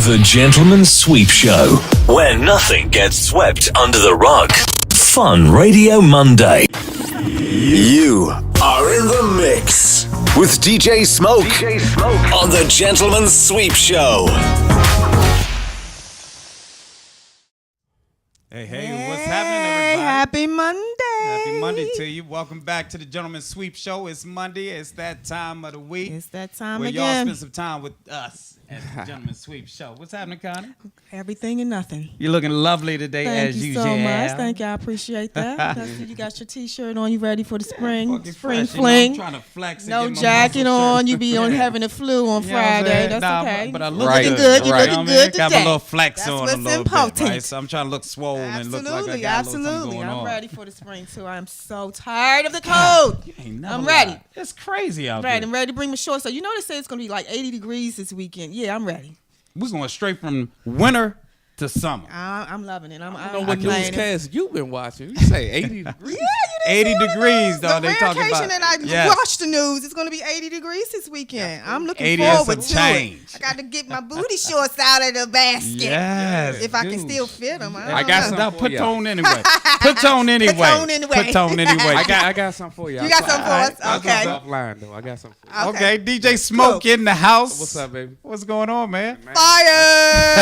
The Gentleman's Sweep Show, where nothing gets swept under the rug. Fun Radio Monday. You are in the mix with DJ Smoke, on The Gentleman's Sweep Show. Hey, what's happening, everybody? Happy Monday. Happy Monday to you. Welcome back to the Gentleman's Sweep Show. It's Monday. It's that time of the week. It's that time where again. y'all spend some time with us at the Gentleman's Sweep Show. What's happening, Connie? Everything and nothing. You're looking lovely today, Thank as you usual. so much. Thank you. I appreciate that. You got your T-shirt on. You ready for the spring? Fucking Spring fresh, fling. I'm trying to flex and No get my jacket muscle on. shirt. You be on having the flu on You know what I'm Friday. saying? That's Nah, okay. But I You look looking good. You right. looking You know what I mean? good Got today. my little flex That's on what's a little important. bit, right? So I'm trying to look swole and look like I got a little Absolutely. something going I'm on. ready for the spring too. I'm so tired of the cold. I'm ready. It's crazy out Right, there. I'm ready to bring my shorts. So you know they say it's gonna be like 80 degrees this weekend. Yeah, I'm ready. We're going straight from winter to summer. I'm loving it. I'm I don't know what playing it. newscast you've been watching. You say 80 degrees. Yeah, 80 degrees, though. The They talking rare occasion about. that I Yes. watch the news, it's going to be 80 degrees this weekend. I'm looking 80 and forward some to change. it. I got to get my booty shorts out of the basket. Yes. If I can dude. still fit them. I got know. some Put for tone anyway. Put tone anyway. Put tone anyway. Put tone anyway. I got something for you. You got something for us? I'll Okay. talk offline though. I got something for you. Okay, DJ Smoke Cool. in the house. What's up, baby? What's going on, man? Fire!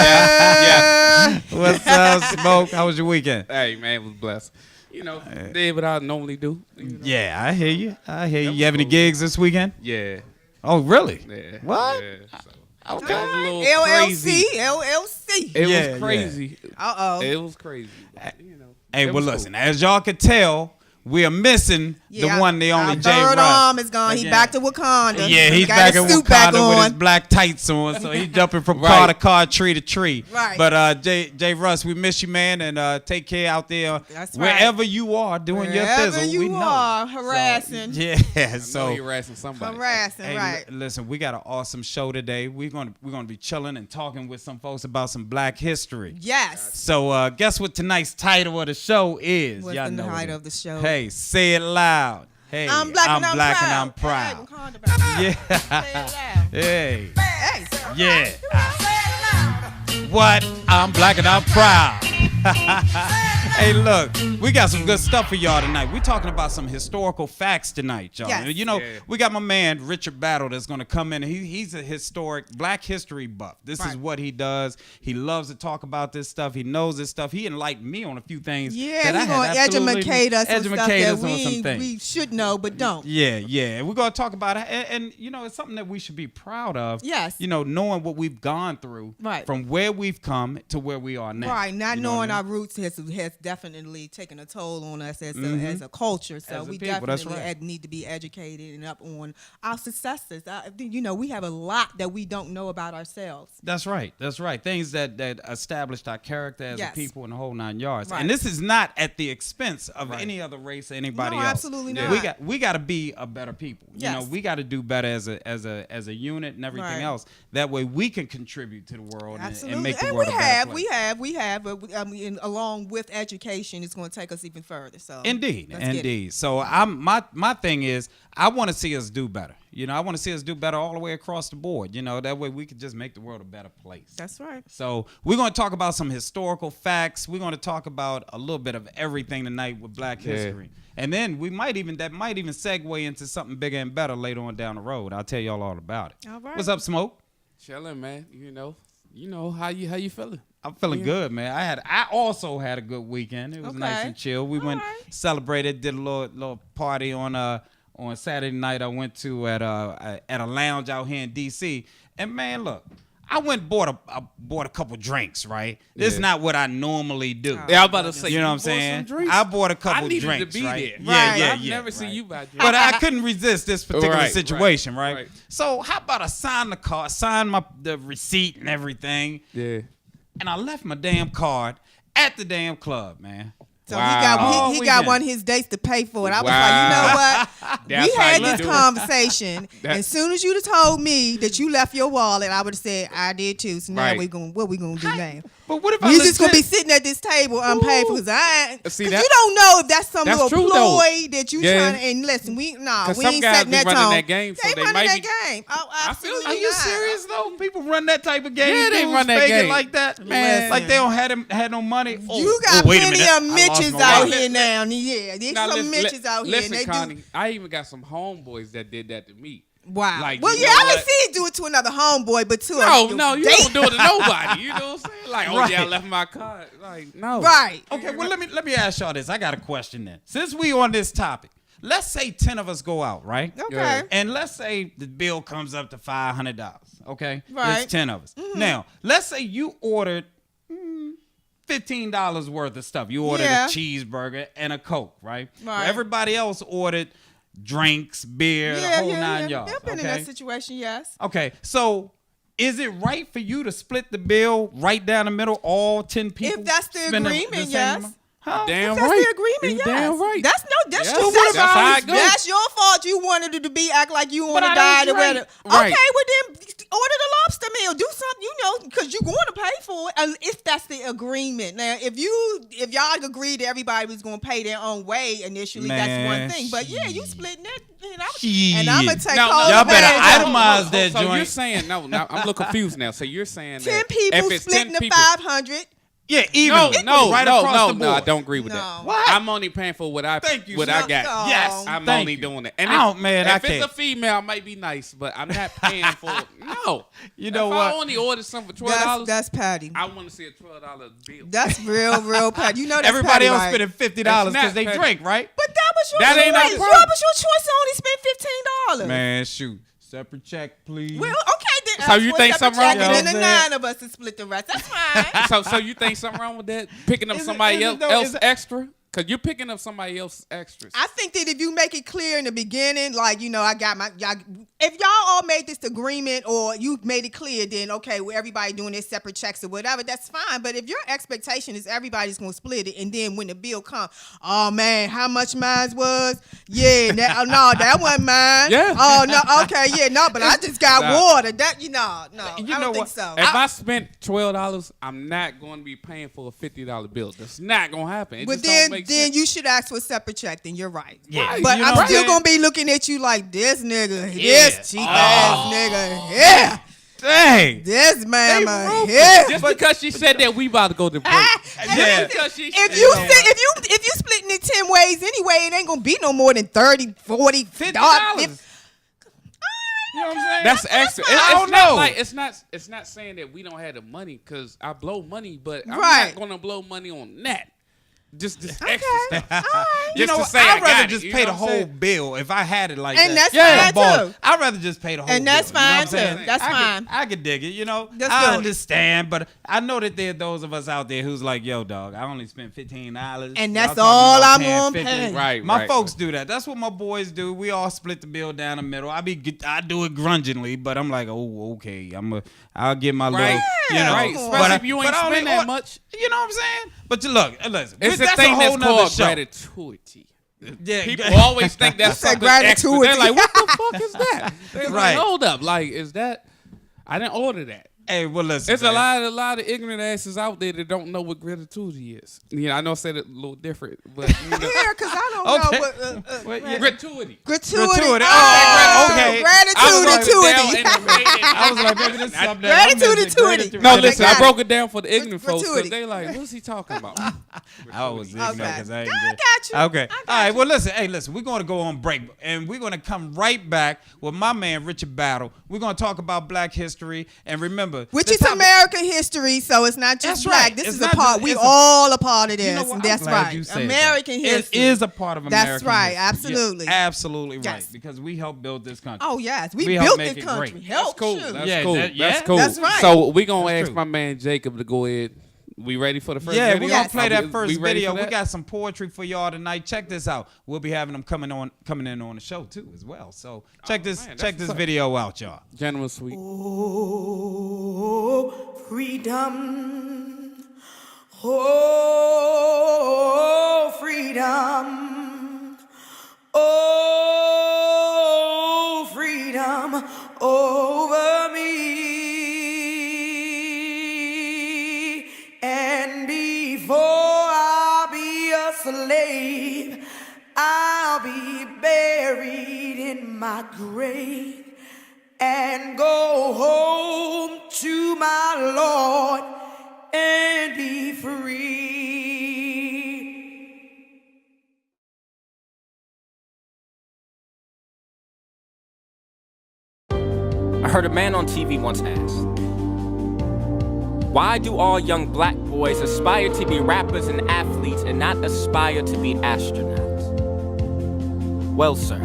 Yeah. What's up, Smoke? How was your weekend? Hey, man, it was blessed. You know, did what I normally do. You know? Yeah, I hear you. You was have any cool. gigs this weekend? Yeah. Oh, really? Yeah. What? Yeah. So, Okay. that was a little LLC. crazy. LLC. It Yeah, was crazy. Uh-oh. It was crazy. You know. Hey, it well, was listen, cool. as y'all could tell, we are missing the one, the only Jay Bird Russ. arm is gone. He Again. back to Wakanda. Yeah, he's Got back his in suit back Wakanda with his on. black tights on, so he's jumping from Right. car to car, tree to tree. Right. But Jay Russ, we miss you, man, and take care out there. That's right. Wherever you are doing your Wherever thizzle, you we know. are harassing. Yeah, I know so he harassing somebody. Harassing, hey, right. listen, we got an awesome show today. We're gonna be chilling and talking with some folks about some Black history. Yes. So guess what tonight's title of the show is? What's Y'all the know title it. of the show? Hey, say it loud. Hey, I'm black and I'm black proud. and I'm proud. Hey, Wakanda back. Yeah. Say it loud. Hey. Hey. Yeah. Say it loud. What? I'm black and I'm proud. Hey, look, we got some good stuff for y'all tonight. We're talking about some historical facts tonight, y'all. Yes. You know, Yeah. we got my man Richard Battle that's going to come in. He's a historic Black history buff. This is Right. what he does. He loves to talk about this stuff. He knows this stuff. He enlightened me on a few things. Yeah, that I he's had going to absolutely- educate us on stuff educate that us on some things. we should know but don't. Yeah. We're going to talk about it. And, you know, it's something that we should be proud of. Yes. You know, knowing what we've gone through Right. from where we've come to where we are now. Right, not You know knowing what I our mean? roots has definitely taken a toll on us as a culture. So As a we people, that's definitely right. need to be educated and up on our successes. You know, we have a lot that we don't know about ourselves. That's right. Things that established our character as Yes. a people in the whole 9 yards. Right. And this is not at the expense of any other race or anybody No, else. absolutely Yeah. not. We got to be a better people. Yes. You know, we got to do better as a unit and everything Right. else. That way we can contribute to the world Absolutely, and make the and world a better we place. have. But I mean, along with education, it's going to take us even further. So Indeed. let's get it. So my thing is I want to see us do better. You know, I want to see us do better all the way across the board. You know, that way we can just make the world a better place. That's right. So we're going to talk about some historical facts. We're going to talk about a little bit of everything tonight with Black history. And then that might even segue into something bigger and better later on down the road. I'll tell y'all all about it. All right. What's up, Smoke? Chilling, man. You know how you feeling? I'm feeling good, man. I also had a good weekend. It was nice Okay. and chill. We went right. celebrated, did a little party on Saturday night. I went to at a lounge out here in DC. And man, look, I went and bought a couple drinks, right? This is not what I normally do. Yeah, I was about to say. You know what I'm bought saying? some drinks? I bought a couple I needed drinks, to be right? there. Right. Yeah. I've never seen you buy drinks. But I couldn't resist this particular Right, situation, right? right. So how about I sign the card, sign the receipt and everything, Yeah. and I left my damn card at the damn club, man. So Wow. he Oh, got weekend. one of his dates to pay for it. I was Wow. like, you know what? That's We how had you this do it. conversation. As soon as you'd have told me that you left your wallet, I would have said I did too. So now Right. what we gonna do now? But what if We just gonna be sitting at this table unpaid for because See, you that- don't know if that's some that's little true, though. ploy that you Yeah. trying to. And listen, we 'Cause we some ain't guys setting be that running tone. that game, so they running might that be- game. Oh, I feel absolutely. Are you not. serious though? People run that type of game. Yeah, they Dudes run that fake it game. like that, Man. Like they don't had no money. You got wait a plenty minute. of I lost Mitches my out wallet. here now. Yeah, there's Now, some Mitches out here. Listen, And they Connie, do. I even got some homeboys that did that to me. Wow. Like, Well, you yeah, know I didn't what? see you do it to another homeboy, but to No, you don't do it to nobody. You know what I'm saying? Like, oh yeah, I Right. left my card. Like, no. Right. Okay, well let me ask y'all this. I got a question then. Since we on this topic, let's say 10 of us go out, right? Okay. Yeah. And let's say the bill comes up to $500. Okay, Right. It's 10 of us. Now, let's say you ordered $15 worth of stuff. You ordered Yeah. a cheeseburger and a Coke, right? Right. Everybody else ordered drinks, beer, the whole nine yards. I've been in that situation, yes. Okay, so is it right for you to split the bill right down the middle, all 10 people? If that's the spend agreement, same yes. amount? Huh? Damn If that's right. the agreement, You yes. damn right. That's Yeah. your That's how it goes. That's your fault. You wanted it to be act like you want to I die don't to wear drink. the. Right. Okay, well then order the lobster meal. Do something, because you're going to pay for it. If that's the agreement. Now, if y'all agreed that everybody was going to pay their own way initially, that's one Man, thing. But yeah, you splitting it, Shit. and I'm gonna take No, all y'all of better that. itemize that so joint. you're saying no? Now I'm a little confused now. So you're saying 10 that people if it's splitting 10 the people, 500. Yeah, even right across the board. I don't agree with No. that. What? I'm only paying for what I Thank you, what sir. I got. No. Yes, I'm thank only you. doing it. And Oh, man, I if it's can't. a female, it might be nice, but I'm not paying for it. No. You know if what? I only order something for $12, That's Patty. I want to see a $12 bill. That's real Patty. You know that's Everybody Patty, else right? spending $50 That's because not they petty. drink, right? But that was your That choice. ain't our That problem. was your choice to only spend $15. Man, shoot. Separate check, please. Well, okay then. So you think something wrong with with And that? then the 9 of us to split the rest. That's fine. So you think something wrong with that? Picking up Is it- somebody is it else, though? else Is it- extra? Because you're picking up somebody else's extras. I think that if you make it clear in the beginning, like, I got if y'all all made this agreement or you made it clear, then okay, well, everybody doing their separate checks or whatever, that's fine. But if your expectation is everybody's going to split it, and then when the bill comes, oh man, how much mine was? Yeah, no, that wasn't mine. Yeah. Oh, no, okay, yeah, no, but I just got Nah. water. That, no, You I know don't think what? so. If I spent $12, I'm not going to be paying for a $50 bill. That's not going to happen. It But just don't then make sense. you should ask for a separate check. Then you're right. Yeah. But You know I'm what still I'm gonna be looking at you like this nigga, Yeah. this cheap ass nigga, yeah, Dang. this mama, ruthless. yeah. Just because she said that, we about to go to break. Yeah. Because she If said you that. if you splitting it 10 ways anyway, it ain't gonna be no more than 30, 40, $50. $50. You know what I'm saying? That's extra. fine. It's I don't not know. like it's not saying that we don't have the money because I blow money, but I'm Right. not gonna blow money on that. Just extra Okay, stuff. all right. You know to what? say I I'd got rather it, just you pay know the what I'm whole saying? bill if I had it like And that. that's fine, too. I'd rather just pay the whole And bill. that's You know what I'm fine, saying? too. That's fine. I could dig it, Let's do I it. understand, but I know that there are those of us out there who's like, yo, dog, I only spent $15. And Y'all that's talking all about I'm paying gonna 50. pay. Right, My right. folks do that. That's what my boys do. We all split the bill down the middle. I do it grudgingly, but I'm like, oh, okay. I'll get my little, Right, especially if you ain't I only spend that order- much. You know what I'm saying? But look, listen. It's that's a thing a whole that's nother called show. gratitude. Yeah, People always think that's said something extra. They're gratitude. like, what the fuck is that? They're Right. like, hold up. Like, is that? I didn't order that. Hey, well, listen. There's man. a lot of ignorant asses out there that don't know what gratitude is. I know I said it a little different, but you know. Yeah, because I don't Okay. know what Well, yeah. Gratuity. gratuity. Gratuity. Oh, Okay. Gratitude. I was like, maybe this is something that I'm Gratitude missing. to Gratitude. No, They listen, got I broke it down for the ignorant folks Gratuity. because they like, what's he talking about? I was ignorant Okay. because I ain't I get- got you. Okay. I got All right. you. Well, listen. Hey, listen. We're going to go on break, and we're going to come right back with my man Richard Battle. We're going to talk about Black history, and remember, Which the is topic- American history, so it's not just That's black. right. This It's is a not part. just- We it's a- all a part of this. You know what? And that's I'm glad right. you said American that. history. It is a part of That's American right. history. Absolutely. You're absolutely right. Yes. Because we helped build this country. Oh yes, We we help built make this it country. great. Help, That's cool. shoot. That's Yeah, cool. that- yeah. That's cool. That's right. So we gonna That's ask true. my man Jacob to go ahead. We ready for the first Yeah, video? we're gonna play Are that we- first we ready video. for We that? got some poetry for y'all tonight. Check this out. We'll be having them coming in on the show too as well. So check this man, check that's this what's up. video out, y'all. Gentleman Suite. Oh, freedom. Oh, I'll be buried in my grave and go home to my Lord and be free. I heard a man on TV once ask, why do all young black boys aspire to be rappers and athletes and not aspire to be astronauts? Well, sir,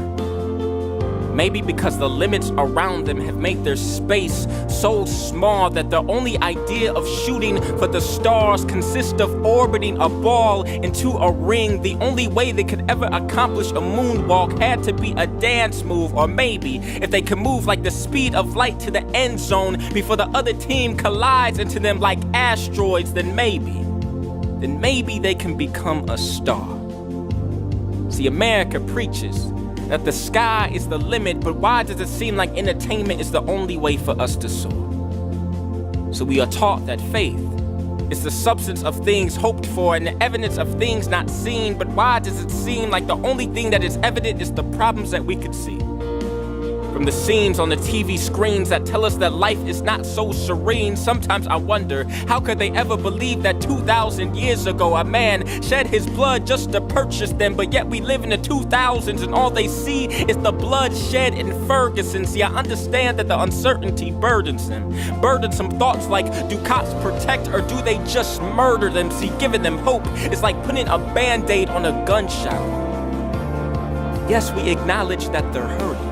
maybe because the limits around them have made their space so small that their only idea of shooting for the stars consists of orbiting a ball into a ring. The only way they could ever accomplish a moonwalk had to be a dance move, or maybe if they could move like the speed of light to the end zone before the other team collides into them like asteroids, then maybe they can become a star. See, America preaches that the sky is the limit, but why does it seem like entertainment is the only way for us to soar? So we are taught that faith is the substance of things hoped for and the evidence of things not seen, but why does it seem like the only thing that is evident is the problems that we could see? From the scenes on the TV screens that tell us that life is not so serene, sometimes I wonder, how could they ever believe that 2,000 years ago a man shed his blood just to purchase them, but yet we live in the 2000s and all they see is the blood shed in Ferguson. See, I understand that the uncertainty burdens them. Burdensome thoughts like, do cops protect or do they just murder them? See, giving them hope is like putting a Band-Aid on a gunshot. Yes, we acknowledge that they're hurting,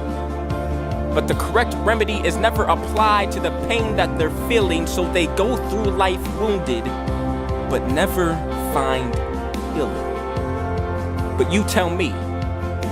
but the correct remedy is never applied to the pain that they're feeling, so they go through life wounded, but never find healing. But you tell me,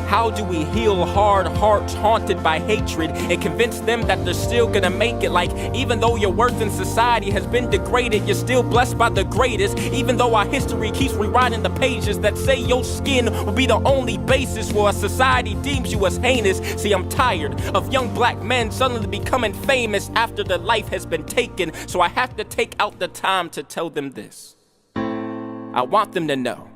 how do we heal hard hearts haunted by hatred and convince them that they're still gonna make it? Like, even though your worth in society has been degraded, you're still blessed by the greatest. Even though our history keeps rewriting the pages that say your skin will be the only basis for a society deems you as heinous. See, I'm tired of young black men suddenly becoming famous after their life has been taken, so I have to take out the time to tell them this. I want them to know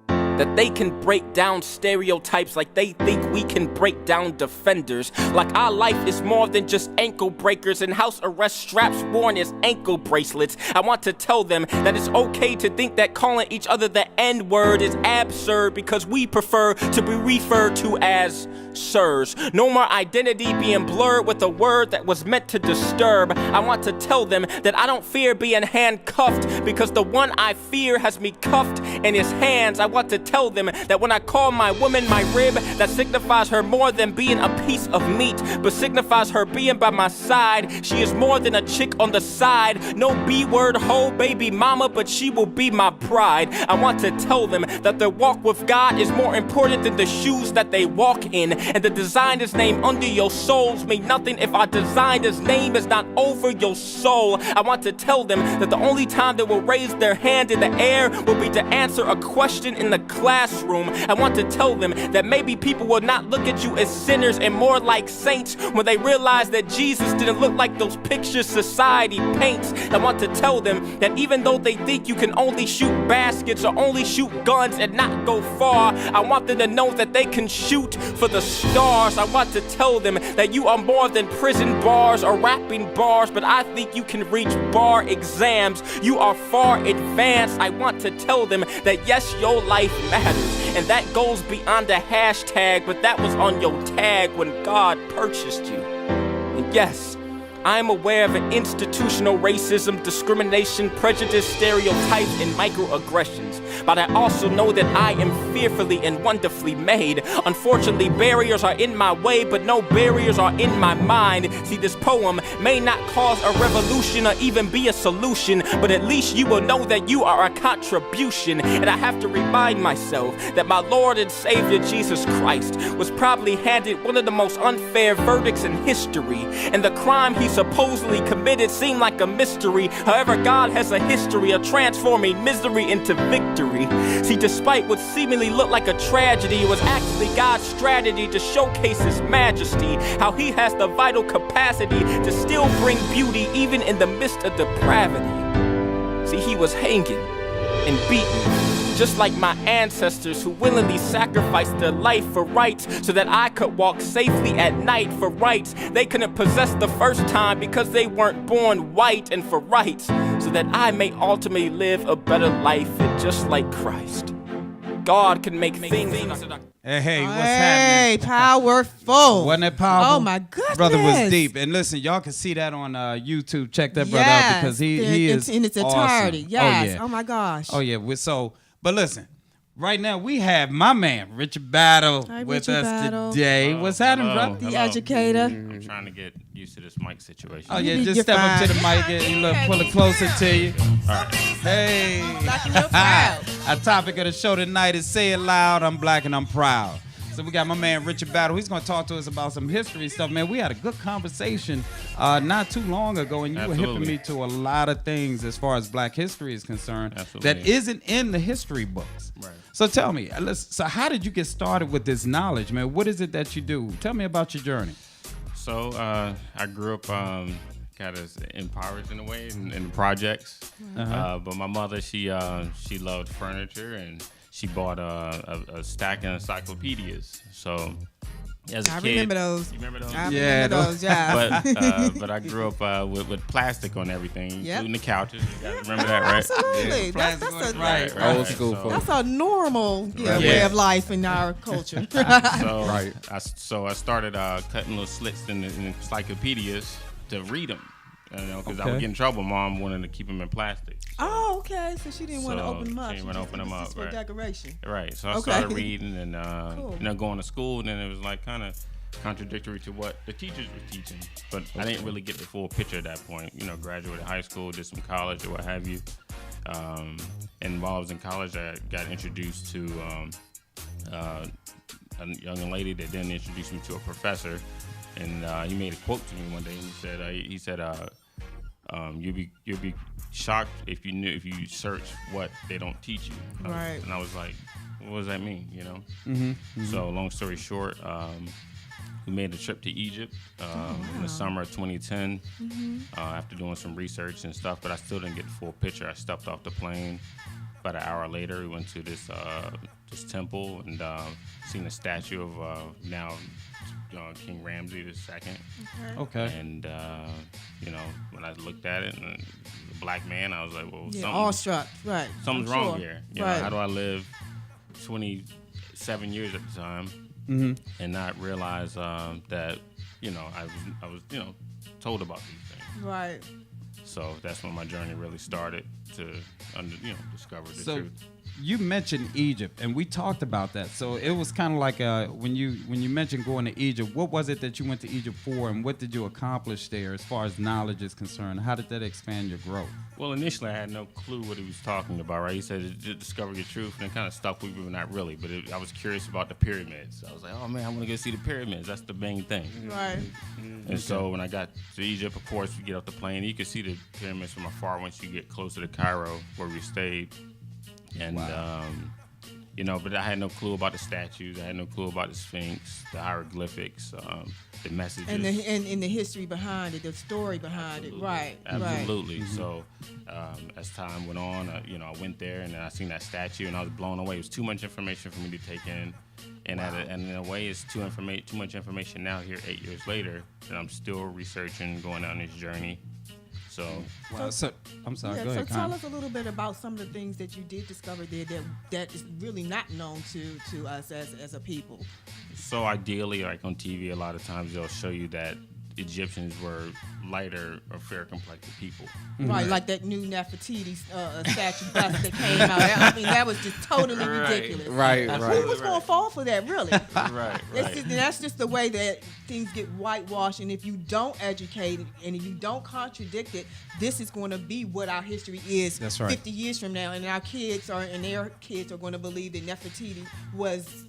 that they can break down stereotypes like they think we can break down defenders. Like our life is more than just ankle breakers and house arrest straps worn as ankle bracelets. I want to tell them that it's okay to think that calling each other the N-word is absurd because we prefer to be referred to as sirs. No more identity being blurred with a word that was meant to disturb. I want to tell them that I don't fear being handcuffed because the one I fear has me cuffed in his hands. I want to tell them that when I call my woman my rib, that signifies her more than being a piece of meat, but signifies her being by my side. She is more than a chick on the side. No B-word hoe baby mama, but she will be my pride. I want to tell them that their walk with God is more important than the shoes that they walk in, and the designer's name under your souls mean nothing if our designer's name is not over your soul. I want to tell them that the only time they will raise their hand in the air will be to answer a question in the classroom. I want to tell them that maybe people will not look at you as sinners and more like saints when they realize that Jesus didn't look like those pictures society paints. I want to tell them that even though they think you can only shoot baskets or only shoot guns and not go far, I want them to know that they can shoot for the stars. I want to tell them that you are more than prison bars or rapping bars, but I think you can reach bar exams. You are far advanced. I want to tell them that yes, your life matters, and that goes beyond a hashtag, but that was on your tag when God purchased you. And yes, I am aware of an institutional racism, discrimination, prejudice, stereotypes, and microaggressions, but I also know that I am fearfully and wonderfully made. Unfortunately, barriers are in my way, but no barriers are in my mind. See, this poem may not cause a revolution or even be a solution, but at least you will know that you are a contribution. And I have to remind myself that my Lord and Savior Jesus Christ was probably handed one of the most unfair verdicts in history, and the crime he supposedly committed seemed like a mystery. However, God has a history of transforming misery into victory. See, despite what seemingly looked like a tragedy, it was actually God's strategy to showcase His majesty, how He has the vital capacity to still bring beauty even in the midst of depravity. See, He was hanging and beaten just like my ancestors who willingly sacrificed their life for rights so that I could walk safely at night for rights they couldn't possess the first time because they weren't born white, and for rights so that I may ultimately live a better life and just like Christ. God can make things. Hey, what's Hey, happening? powerful. Wasn't it powerful? Oh my goodness. Brother was deep. And listen, y'all can see that on YouTube. Check that brother out because he is in its entirety. awesome. Yes. Oh, Oh my gosh. yeah. But listen, right now we have my man Richard Battle Hi, with Richard us Battle. today. What's happening, brother? The educator. I'm trying to get used to this mic situation. Oh yeah, You're just step up to the fine. mic and look, pull it closer to you. All right. Hey. Black and you're proud. Our topic of the show tonight is Say It Loud, I'm Black and I'm Proud. So we got my man Richard Battle. He's going to talk to us about some history stuff. Man, we had a good conversation not too long ago, and you were hipping me to a lot of things as far as Black history is concerned that isn't in the history books. Right. So tell me, so how did you get started with this knowledge, man? What is it that you do? Tell me about your journey. So I grew up kind of impoverished in a way in the projects. But my mother, she loved furniture, and she bought a stack of encyclopedias. So as a I kid, remember those. You remember those? I remember those, yeah. But I grew up with plastic on everything, Yep. including the couches. You guys remember that, right? Absolutely. Yeah, That's a right. Old school So- folks. That's a normal Right. way Yeah. of life in our culture. So Right. I started cutting little slits in the encyclopedias to read them. Because I would Okay. get in trouble. Mom wanted to keep them in plastic. Oh, okay. So she didn't want to So open them up. she didn't wanna open them This is up, for right. decoration. Right. So I Okay. started reading and Cool. going to school. And then it was like kind of contradictory to what the teachers were teaching. But I didn't really get the full picture at that point. Graduated high school, did some college or what have you. And while I was in college, I got introduced to a young lady that then introduced me to a professor. And he made a quote to me one day. He said, "You'll be shocked if you search what they don't teach you." Right. And I was like, "What does that mean?" So long story short, we made a trip to Egypt in the summer of 2010 after doing some research and stuff. But I still didn't get the full picture. I stepped off the plane. About an hour later, we went to this temple and seen a statue of now King Ramsey II. Okay. And when I looked at it, and the black man, I was like, "Well, Yeah, awestruck. Right. something's I'm wrong sure. here. Right. How do I live 27 years at the time and not realize that I was told about these things?" Right. So that's when my journey really started to discover the So truth. you mentioned Egypt, and we talked about that. So it was kind of like when you mentioned going to Egypt, what was it that you went to Egypt for, and what did you accomplish there as far as knowledge is concerned? How did that expand your growth? Well, initially I had no clue what he was talking about, right? He said to discover your truth, and it kind of stuck with me, but not really. But I was curious about the pyramids. I was like, "Oh man, I want to go see the pyramids. That's the main thing." Right. And so when I got to Egypt, of course, we get off the plane. You could see the pyramids from afar once you get closer to Cairo, where we stayed. And, but I had no clue about the statues. I had no clue about the Sphinx, the hieroglyphics, the messages. And the history behind it, the story behind it. Right. Absolutely. So as time went on, I went there and I seen that statue and I was blown away. It was too much information for me to take in. And, and in a way, it's too much information now here 8 years later that I'm still researching, going on this journey. So, So I'm sorry. Yeah, Go so ahead, tell Con. us a little bit about some of the things that you did discover there that is really not known to us as a people. So ideally, like on TV, a lot of times they'll show you that Egyptians were lighter or fair complected people. Right, like that new Nefertiti statue bust that came out. I mean, that was just totally ridiculous. Right. Who was going to fall for that, really? Right. That's just the way that things get whitewashed. And if you don't educate it and if you don't contradict it, this is going to be what our history is. That's right. 50 years from now. And their kids are going to believe that Nefertiti was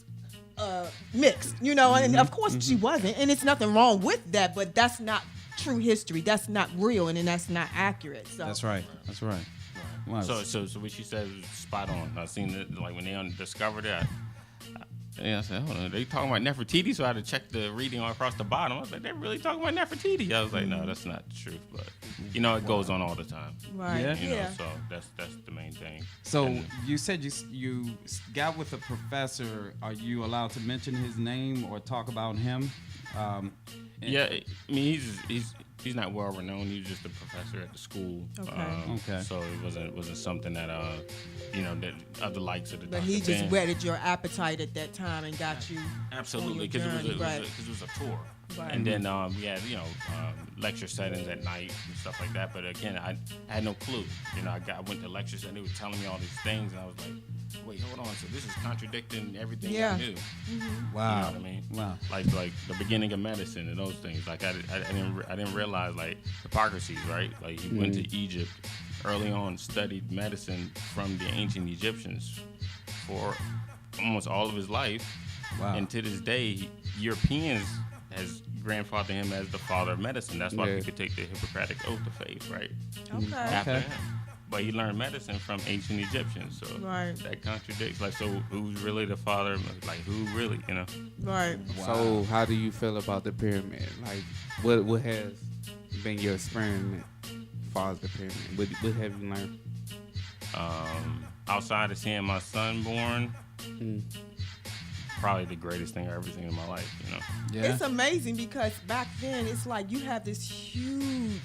mixed, and of course she wasn't, and it's nothing wrong with that, but that's not true history. That's not real, and then that's not accurate. So That's right. Wow. So what she said was spot on. I seen it like when they discovered it. Yeah, I said, hold on, they talking about Nefertiti, so I had to check the reading across the bottom. I was like, they're really talking about Nefertiti. I was like, no, that's not the truth, but it goes on all the time. Right. Yeah. You know, so that's the main thing. So And- you said you got with a professor. Are you allowed to mention his name or talk about him? Yeah, I mean he's not well renowned. He was just a professor at the school. Okay. So it wasn't something that that of the likes of the. But Dr. he just Ben. whetted your appetite at that time and got you. Absolutely, on your because journey, right. it was a tour. Right. And then we had lecture settings at night and stuff like that. But again, I had no clue. I went to lectures and they were telling me all these things, and I was like, wait, hold on. So this is contradicting everything I knew. Wow. You know what I mean? Wow. Like the beginning of medicine and those things. Like I didn't realize like Hippocrates, right? Like he went to Egypt early on, studied medicine from the ancient Egyptians for almost all of his life. Wow. And to this day, Europeans has grandfathered him as the father of medicine. That's why he could take the Hippocratic oath of faith, right? Okay. After him. But he learned medicine from ancient Egyptians, so that contradicts. Like, so who's really the father? Like, who really? Right. So how do you feel about the pyramid? Like, what has been your experiment as far as the pyramid? What have you learned? Outside of seeing my son born, probably the greatest thing I've ever seen in my life. Yeah. It's amazing because back then it's like you have this huge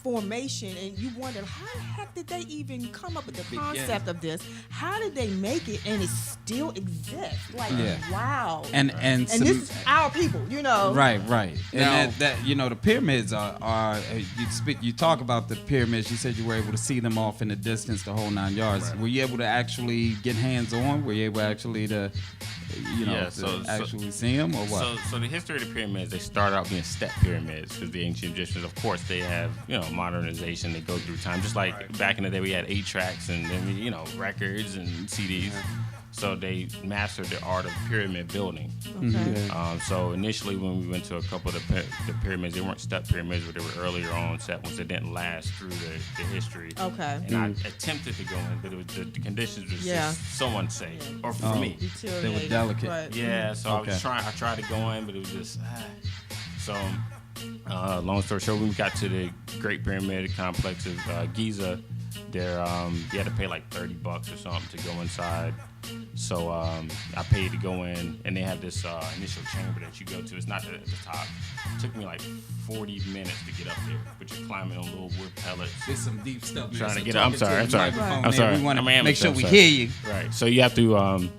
formation and you wonder how the heck did they even come up with the concept of this? How did they make it and it still exists? Like wow. And this is our people, Right. And Now- that the pyramids are you talk about the pyramids. You said you were able to see them off in the distance, the whole 9 yards. Right. Were you able to actually get hands on? Were you able actually to actually see them or what? So the history of the pyramids, they start out being step pyramids because the ancient Egyptians, of course, they have modernization. They go through time, just like back in the day we had 8 tracks and then records and CDs. So they mastered the art of pyramid building. Okay. So initially, when we went to a couple of the pyramids, they weren't step pyramids, but they were earlier on set ones that didn't last through the history. Okay. And I attempted to go in, but it was the conditions was just so unsafe, or for me. They were delicate. Right. Yeah, so I tried to go in, but it was just so. Long story short, when we got to the Great Pyramid Complex of Giza, there you had to pay like $30 or something to go inside. So I paid to go in, and they have this initial chamber that you go to. It's not at the top. It took me like 40 minutes to get up there, but you're climbing on little wood pellets. There's some deep stuff. Trying to get up. I'm sorry. I'm sorry. We want to I'm make sure we amateur, hear you. Right. So you have to.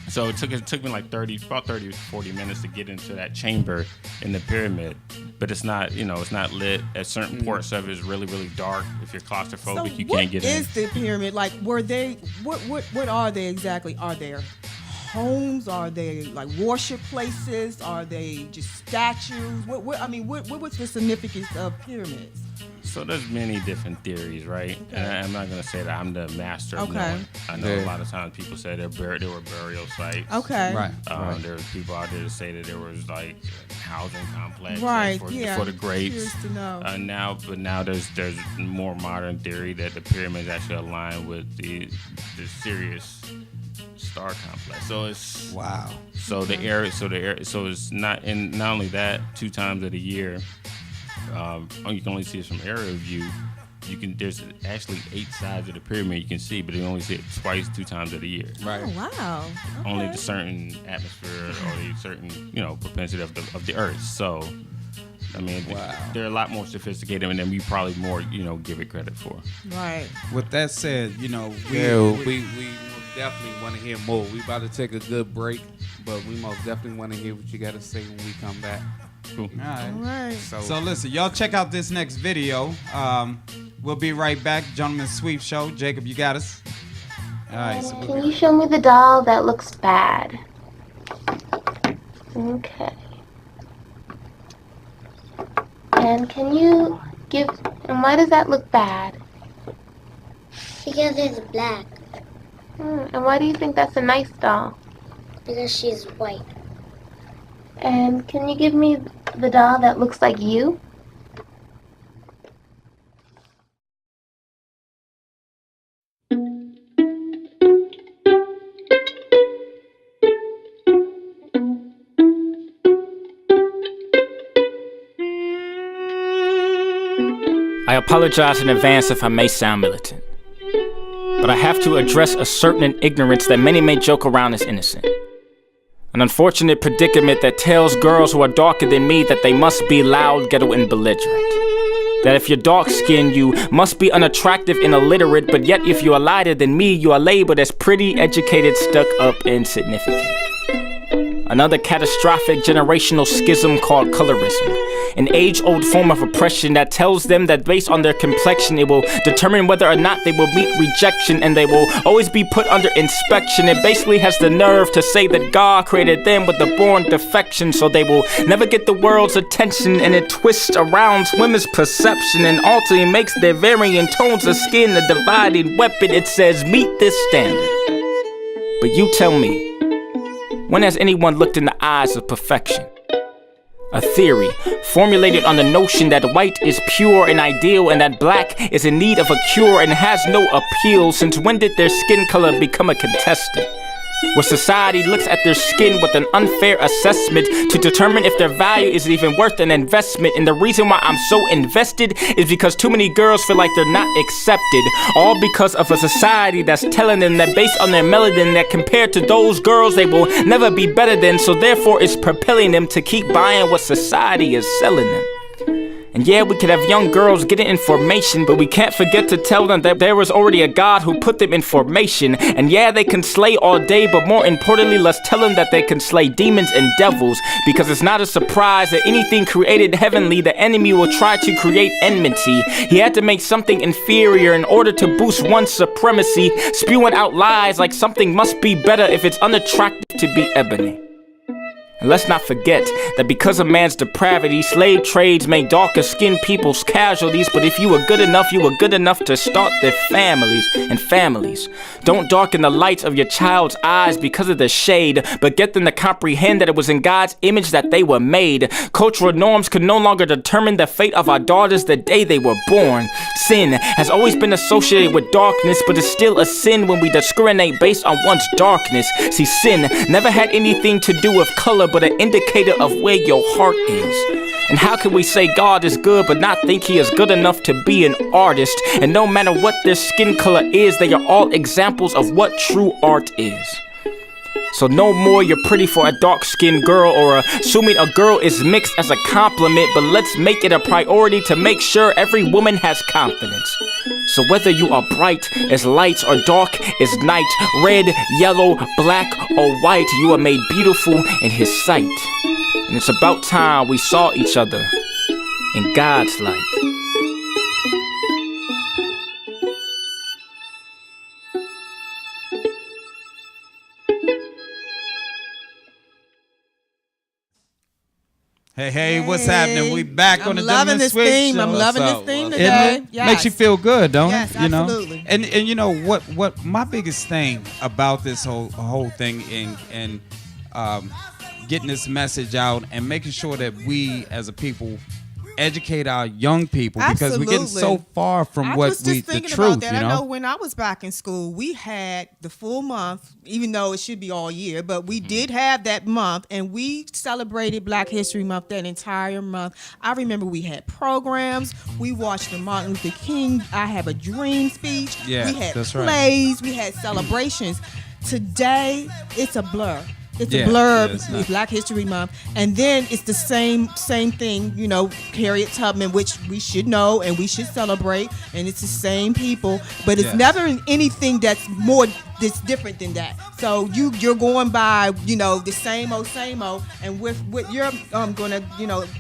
So it took me like 30 to 40 minutes to get into that chamber in the pyramid, but it's not it's not lit. At certain parts of it is really really dark. If you're claustrophobic, you can't get in. What is the pyramid? Like, were they? What are they exactly? Are there homes? Are they like worship places? Are they just statues? What was the significance of pyramids? So there's many different theories, right? Okay. And I'm not gonna say that I'm the master of knowing. I know a lot of times people say there were burial sites. Okay. Right. There was people out there to say that there was like housing complex Right. for the greats. Curious to know. Now there's more modern theory that the pyramids actually align with the Sirius star complex. So it's Wow. So it's not only that 2 times of the year. You can only see it from aerial view. There's actually 8 sides of the pyramid you can see, but you only see it 2 times of the year. Right. Oh wow. Okay. Only the certain atmosphere or the certain propensity of the Earth. So, I mean, they're a lot more sophisticated than we probably more give it credit for. Right. With that said, we We definitely want to hear more. We about to take a good break, but we most definitely want to hear what you got to say when we come back. Cool. all right. All right. So listen, y'all check out this next video. We'll be right back. Gentleman's Sweep Show. Jacob, you got us? All right. So Can you show me the doll that looks bad? Okay. And why does that look bad? Because it's black. And why do you think that's a nice doll? Because she's white. And can you give me the doll that looks like you? I apologize in advance if I may sound militant, but I have to address a certain ignorance that many may joke around as innocent. An unfortunate predicament that tells girls who are darker than me that they must be loud, ghetto, and belligerent. That if you're dark-skinned, you must be unattractive and illiterate, but yet if you are lighter than me, you are labeled as pretty, educated, stuck up, and significant. Another catastrophic generational schism called colorism, an age-old form of oppression that tells them that based on their complexion, it will determine whether or not they will meet rejection, and they will always be put under inspection. It basically has the nerve to say that God created them with a born defection, so they will never get the world's attention, and it twists around women's perception and ultimately makes their varying tones of skin a dividing weapon. It says, meet this standard. But you tell me, when has anyone looked in the eyes of perfection? A theory formulated on the notion that white is pure and ideal and that black is in need of a cure and has no appeal. Since when did their skin color become a contestant? Where society looks at their skin with an unfair assessment to determine if their value is even worth an investment. And the reason why I'm so invested is because too many girls feel like they're not accepted, all because of a society that's telling them that based on their melanin, that compared to those girls they will never be better than, so therefore it's propelling them to keep buying what society is selling them. And yeah, we could have young girls getting information, but we can't forget to tell them that there was already a God who put them in formation. And yeah, they can slay all day, but more importantly, let's tell them that they can slay demons and devils, because it's not a surprise that anything created heavenly, the enemy will try to create enmity. He had to make something inferior in order to boost one's supremacy, spewing out lies like something must be better if it's unattractive to be ebony. And let's not forget that because of man's depravity, slave trades made darker skinned people's casualties. But if you were good enough, you were good enough to start their families. And families don't darken the lights of your child's eyes because of the shade, but get them to comprehend that it was in God's image that they were made. Cultural norms could no longer determine the fate of our daughters the day they were born. Sin has always been associated with darkness, but it's still a sin when we discriminate based on one's darkness. See, sin never had anything to do with color, but an indicator of where your heart is. And how can we say God is good but not think he is good enough to be an artist? And no matter what their skin color is, they are all examples of what true art is. So no more you're pretty for a dark-skinned girl, or assuming a girl is mixed as a compliment, but let's make it a priority to make sure every woman has confidence. So whether you are bright as light or dark as night, red, yellow, black, or white, you are made beautiful in his sight. And it's about time we saw each other in God's light. Hey, what's happening? We back on the loving this Switch theme. Show. I'm loving this theme today. Yes. Makes you feel good, don't yes, it? You know? absolutely. And you know what my biggest thing about this whole thing and getting this message out and making sure that we as a people educate our young people, because we're getting so far from the truth. About that. You know? I know when I was back in school, we had the full month, even though it should be all year, but we did have that month, and we celebrated Black History Month that entire month. I remember we had programs. We watched the Martin Luther King I Have a Dream speech. Yeah, we had that's plays. We had celebrations. Today, it's a blur. It's a Yeah, blur it's with Black History Month, and then it's the same thing. You know, Harriet Tubman, which we should know and we should celebrate, and it's the same people, but it's never anything that's different than that. So you're going by the same old, and with what you're gonna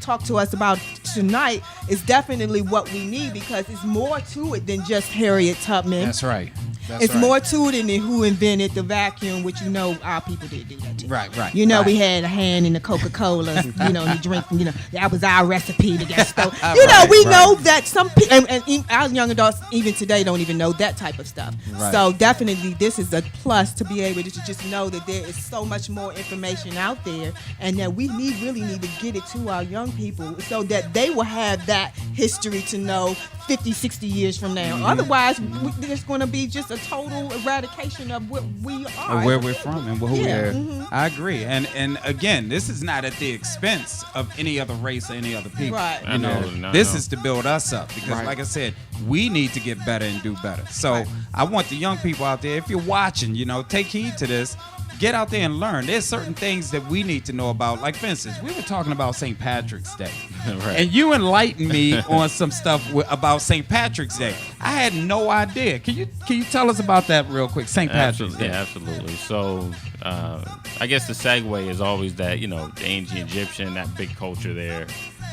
talk to us about tonight is definitely what we need, because it's more to it than just Harriet Tubman. That's right. It's more to it than who invented the vacuum, which our people did do that too. Right. We had a hand in the Coca-Cola, and the drink, that was our recipe to get stoked. We know that some people, and our young adults even today don't even know that type of stuff. Right. So definitely this is a plus to be able to just know that there is so much more information out there, and that we really need to get it to our young people so that they will have that history to know 50, 60 years from now. Otherwise, there's going to be just a total eradication of what we are. Where we're from and who we Yeah. are. I agree. And again, this is not at the expense of any other race or any other people. Right. You know, Absolutely not, this no. is to build us up because, Right. like I said, we need to get better and do better. So Right. I want the young people out there, if you're watching, you know, take heed to this. Get out there and learn. There's certain things that we need to know about. Like, for instance, we were talking about St. Patrick's Day. Right. And you enlightened me on some stuff about St. Patrick's Day. I had no idea. Can you tell us about that real quick? St. Patrick's Day. Yeah, absolutely. So I guess the segue is always that, you know, the ancient Egyptian, that big culture there.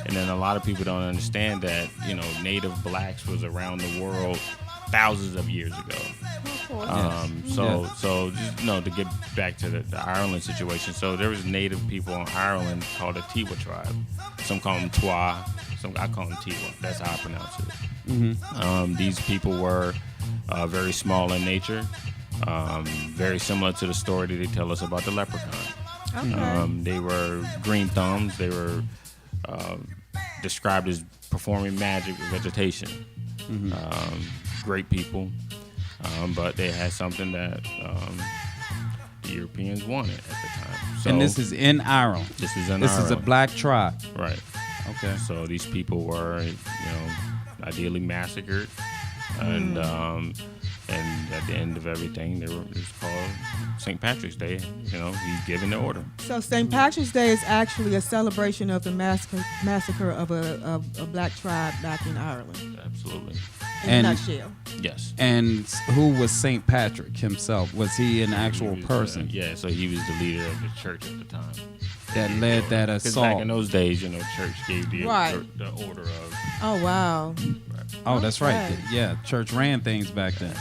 And then a lot of people don't understand that, you know, native blacks was around the world thousands of years ago. So just, you know, to get back to the Ireland situation. So there was native people in Ireland called the Tiwa tribe. Some call them Twa. I call them Tiwa. That's how I pronounce it. These people were very small in nature. Very similar to the story that they tell us about the leprechaun. Okay. They were green thumbs. They were described as performing magic with vegetation. Great people, but they had something that the Europeans wanted at the time. So And this is in Ireland. This is in This is a Ireland. black tribe. Right. Okay. So these people were, you know, ideally massacred, and at the end of everything, it was called St. Patrick's Day. You know, he's giving the order. So St. Patrick's Day is actually a celebration of the massacre of a black tribe back in Ireland. Absolutely. In And- a nutshell. Yes. And who was St. Patrick himself? Was he an actual He was, person yeah, so he was the leader of the church at the time. that led that Because back assault? in those days, you know, church gave the Right. order of. Oh, wow. Oh, that's right. Okay. Yeah, church ran things back then.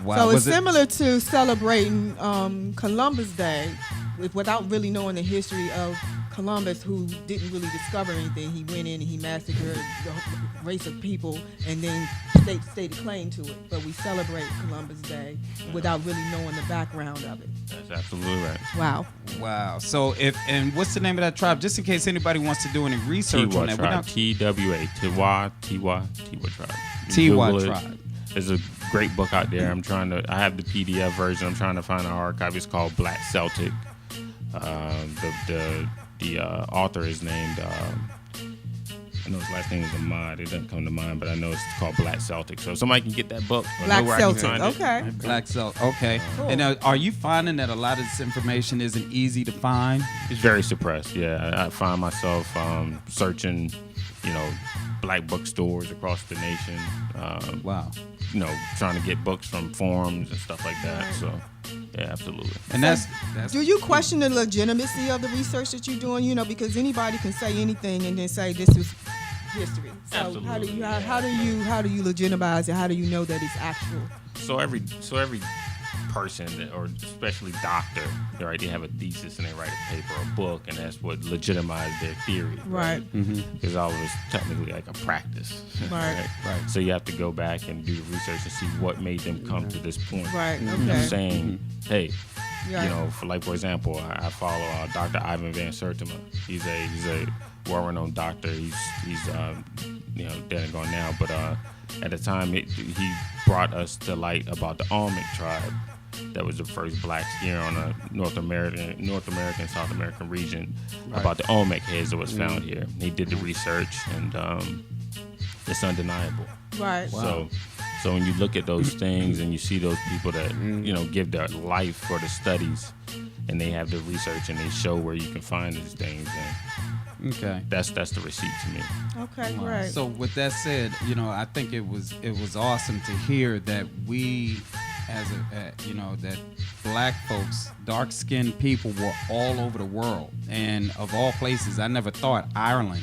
Wow. So it's Was it- similar to celebrating Columbus Day without really knowing the history of Columbus, who didn't really discover anything. He went in and he massacred the race of people and then stated claim to it. But we celebrate Columbus Day without really knowing the background of it. That's absolutely right. Wow. Wow. So and what's the name of that tribe? Just in case anybody wants to do any research on Tiwa that. tribe. TWA. Tiwa tribe. You Tiwa Google it. tribe. There's a great book out there. I have the PDF version. I'm trying to find an archive. It's called Black Celtic. The author is named, I know his last name is Ahmad. It doesn't come to mind, but I know it's called Black Celtic. So if somebody can get that book. Or Black know where I can Celtic. find it. Okay. Black Celt. Okay. Cool. And are you finding that a lot of this information isn't easy to find? It's very suppressed. Yeah, I find myself searching, you know, black bookstores across the nation. Wow. You know, trying to get books from forums and stuff like that. So, yeah, absolutely. And that's Do you question the legitimacy of the research that you're doing? You know, because anybody can say anything and then say this was history. So Absolutely, how do you legitimize it? How do you know that it's actual? So every person, or especially doctor, right? They have a thesis and they write a paper or a book, and that's what legitimizes their theory. Right. Because all of it's technically like a practice. Right. Right. So you have to go back and do the research and see what made them come to this point. Right. Of Okay. saying, hey, Yeah. you know, for example, I follow Dr. Ivan Van Sertima. He's a well-renowned doctor. He's you know, dead and gone now, but at the time he brought us to light about the Olmec tribe. That was the first blacks here on a North American, South American region, about the Olmec heads that was found here. He did the research, and it's undeniable. Right. So when you look at those things and you see those people that you know give their life for the studies, and they have the research and they show where you can find these things, and okay. that's the receipt to me. Okay. Wow. Right. So with that said, you know, I think it was awesome to hear that we, as you know, that black folks, dark-skinned people were all over the world, and of all places, I never thought Ireland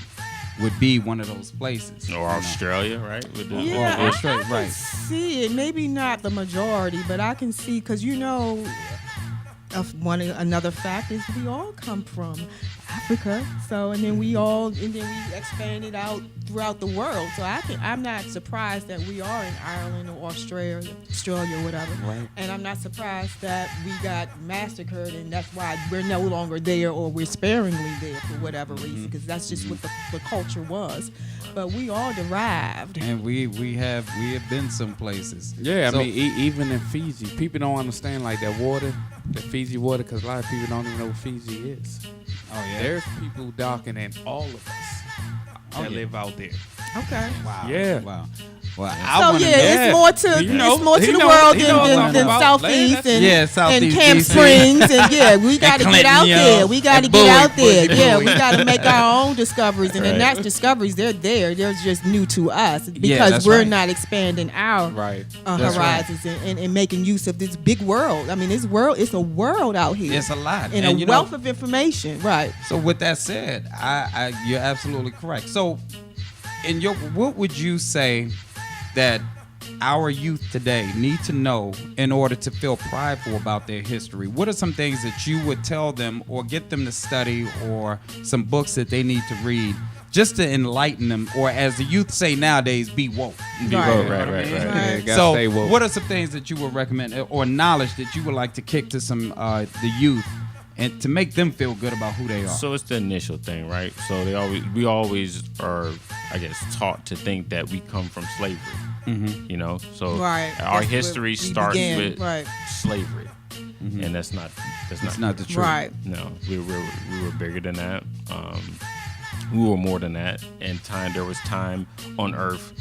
would be one of those places. Or Australia, right? With the, Yeah, or I straight, can right. see it. Maybe not the majority, but I can see, because you know, another fact is we all come from Africa. So, and then we expanded out throughout the world. So I'm not surprised that we are in Ireland or Australia, or whatever. Right. And I'm not surprised that we got massacred, and that's why we're no longer there, or we're sparingly there for whatever reason, because that's just what the culture was. But we all derived. And we have been some places. Yeah, So- I mean, even in Fiji, people don't understand like that water, the Fiji water, because a lot of people don't even know what Fiji is. Oh yeah. There's people darker than all of us that live out there. Okay. Wow. Yeah. Wow. Well, So wanna yeah, know- it's more to He know- it's more he to the know- world he know what I'm than talking about. Southeast and, Yeah, Southeast and Camp DC. Springs and yeah, we got to get Clinton, out yo, there. We got to and get out Bowie, there. Bowie. Yeah, we got to make our own discoveries, and then Right. that's discoveries. They're there. They're just new to us Yeah, because that's we're right. not expanding our Right. That's right. horizons and making use of this big world. I mean, this world, it's a world out here. It's a lot. and And a you know- wealth of information. Right. So with that said, I you're absolutely correct. So what would you say that our youth today need to know in order to feel prideful about their history? What are some things that you would tell them or get them to study, or some books that they need to read just to enlighten them, or as the youth say nowadays, be woke? Be woke, right. Yeah, gotta So stay woke. what are some things that you would recommend, or knowledge that you would like to kick to some the youth, and to make them feel good about who they are? So it's the initial thing, right? So we always are, I guess, taught to think that we come from slavery. You know, so Right. our That's history where we starts began. with Right. slavery, and that's not the truth. Right. No, we were bigger than that. We were more than that. And there was time on Earth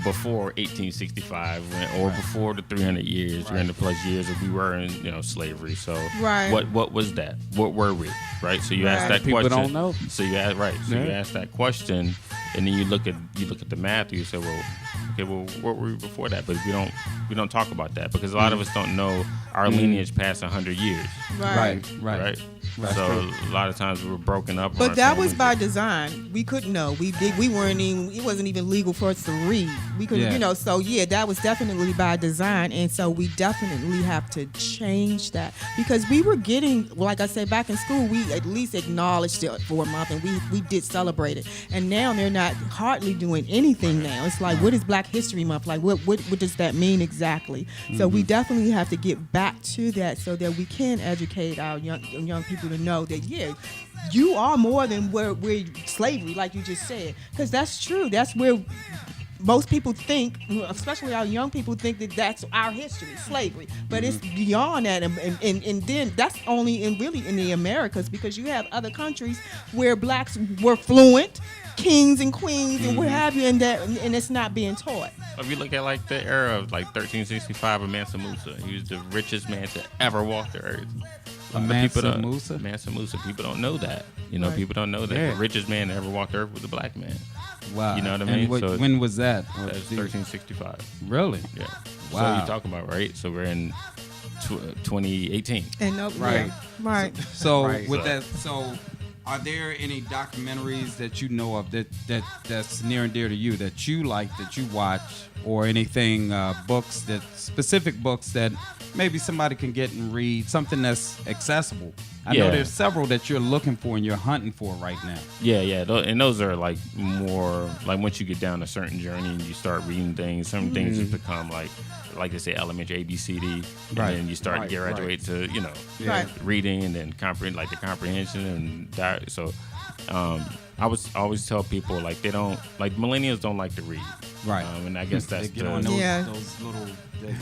before 1865, or before the 300 years, 300 plus years that we were in, slavery. So Right. what was that? What were we? Right. So you ask Right. that People question. don't know. So you ask So you Yeah. ask that question, and then you look at the math. You say, well, okay, well, what were we before that? But we don't talk about that because a lot of us don't know our lineage past 100 years. Right. Right. So a lot of times we were broken up. But that was by design. We couldn't know. We weren't even. It wasn't even legal for us to read. We couldn't, Yeah. So yeah, that was definitely by design, and so we definitely have to change that because we were getting, like I said, back in school, we at least acknowledged it for a month, and we did celebrate it. And now they're not hardly doing anything now. It's like, what is Black History Month? Like, what does that mean exactly? So we definitely have to get back to that so that we can educate our young people to know that you are more than where slavery, like you just said, because that's true. That's where most people think, especially our young people, think that that's our history, slavery. But it's beyond that, and then that's only in the Americas, because you have other countries where blacks were fluent, kings and queens and what have you, and it's not being taught. If you look at like the era of like 1365 of Mansa Musa, he was the richest man to ever walk the earth. Mansa Musa? Mansa Musa. People don't know that. Right. People don't know that Yeah. the richest man to ever walk the earth was a black man. Wow. You know what I And mean? So when was that? That was 1365. Really? Yeah. Wow. So you're talking about, right? So we're in 2018. And Right. right. So Right. with that, are there any documentaries that you know of that's near and dear to you that you like, that you watch, or anything, specific books that maybe somebody can get and read, something that's accessible? I know Yeah. there's several that you're looking for and you're hunting for right now. Yeah. And those are like more like once you get down a certain journey and you start reading things, some things just become like they say elementary ABCD, and Right. then you start Right, graduate to Right. reading and then the comprehension and that. So I always tell people like they don't like millennials don't like to read, Right. And I guess that's They get on those little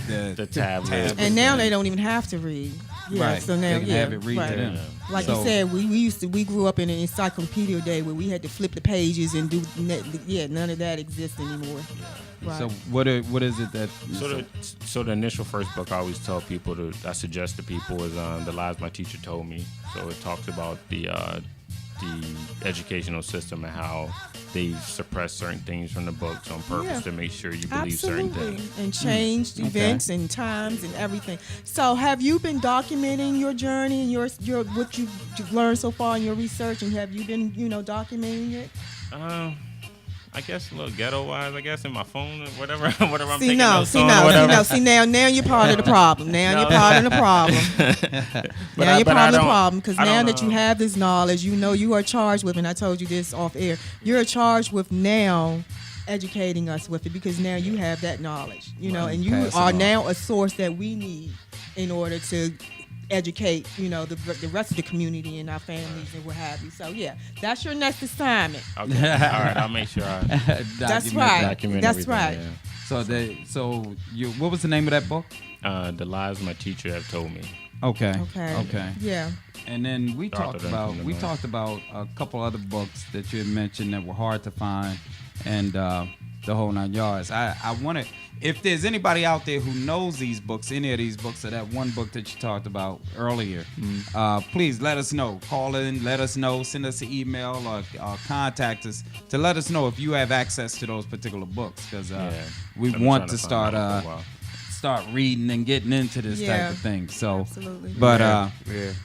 the tablet. And now they don't even have to read. Yeah, Right. so now They can have it read to them. Like So- you said, we grew up in an encyclopedia day where we had to flip the pages and do none of that exists anymore. Right. So what is it that? So the initial first book I always tell people I suggest to people is The Lies My Teacher Told Me. So it talks about the educational system and how they've suppressed certain things from the books on purpose to make sure you believe certain Absolutely. things. And changed events and times and everything. So have you been documenting your journey and your what you've learned so far in your research, and have you been documenting it? I guess a little ghetto wise, I guess in my phone or whatever, whatever I'm See taking now, notes see on now, or see whatever. now, see now you're part of the problem. Now you're part of the problem. But Now you're but part of the don't- problem because I now don't, that you have this knowledge, you know you are charged with, and I told you this off air, you're charged with now educating us with it because now you have that knowledge, you know, and you Pass it are on. now a source that we need in order to educate, you know, the rest of the community and our families and what have you. So yeah, that's your next assignment. Okay. All right, I'll make sure I That's right. document That's everything, right. So you, what was the name of that book? The lies my teacher have told me. Okay. Okay. Yeah. And then we Start talked with about them, we you know. talked about a couple other books that you had mentioned that were hard to find, and the whole 9 yards. I wanted, if there's anybody out there who knows these books, any of these books, or that one book that you talked about earlier, please let us know. Call in, let us know, send us an email or contact us to let us know if you have access to those particular books, because we I've been want trying to find start out for a while. start reading and getting into this type Yeah. of thing. So, Absolutely. but Yeah,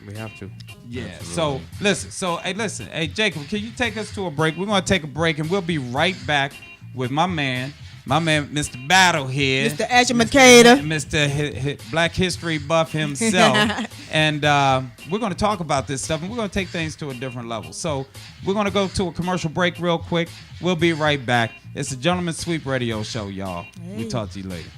we have to. yeah. So listen. Hey, Jacob, can you take us to a break? We're gonna take a break, and we'll be right back with my man, Mr. Battle here, Mr. Educator. Mr. Black History buff himself, and we're gonna talk about this stuff, and we're gonna take things to a different level. So we're gonna go to a commercial break real quick. We'll be right back. It's the Gentleman Sweep Radio Show, y'all. Hey. We'll talk to you later.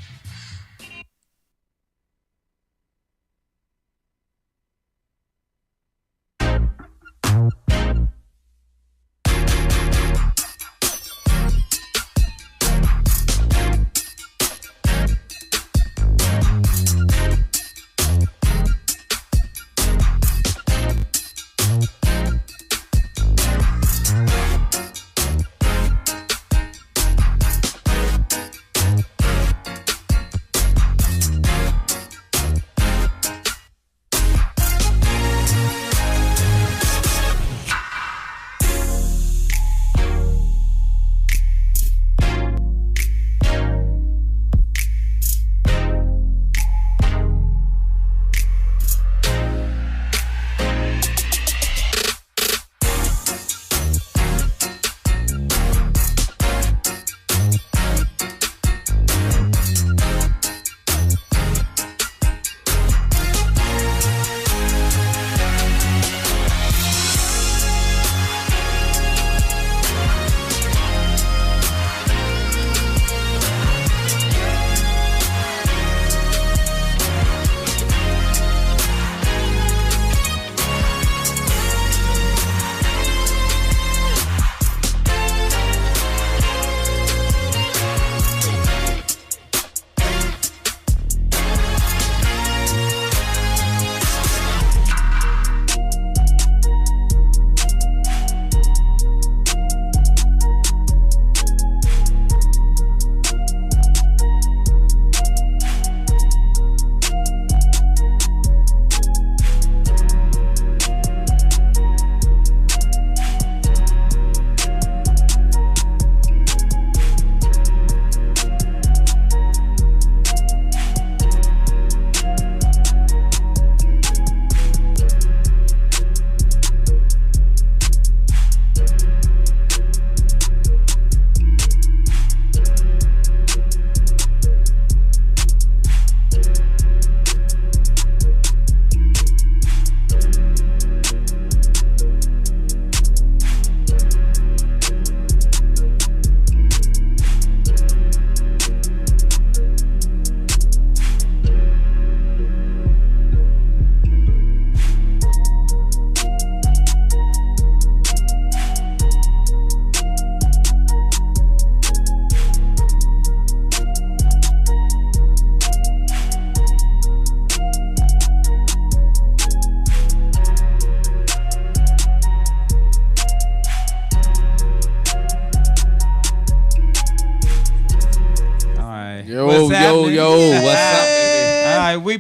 What's happening? What's up, baby? All right, we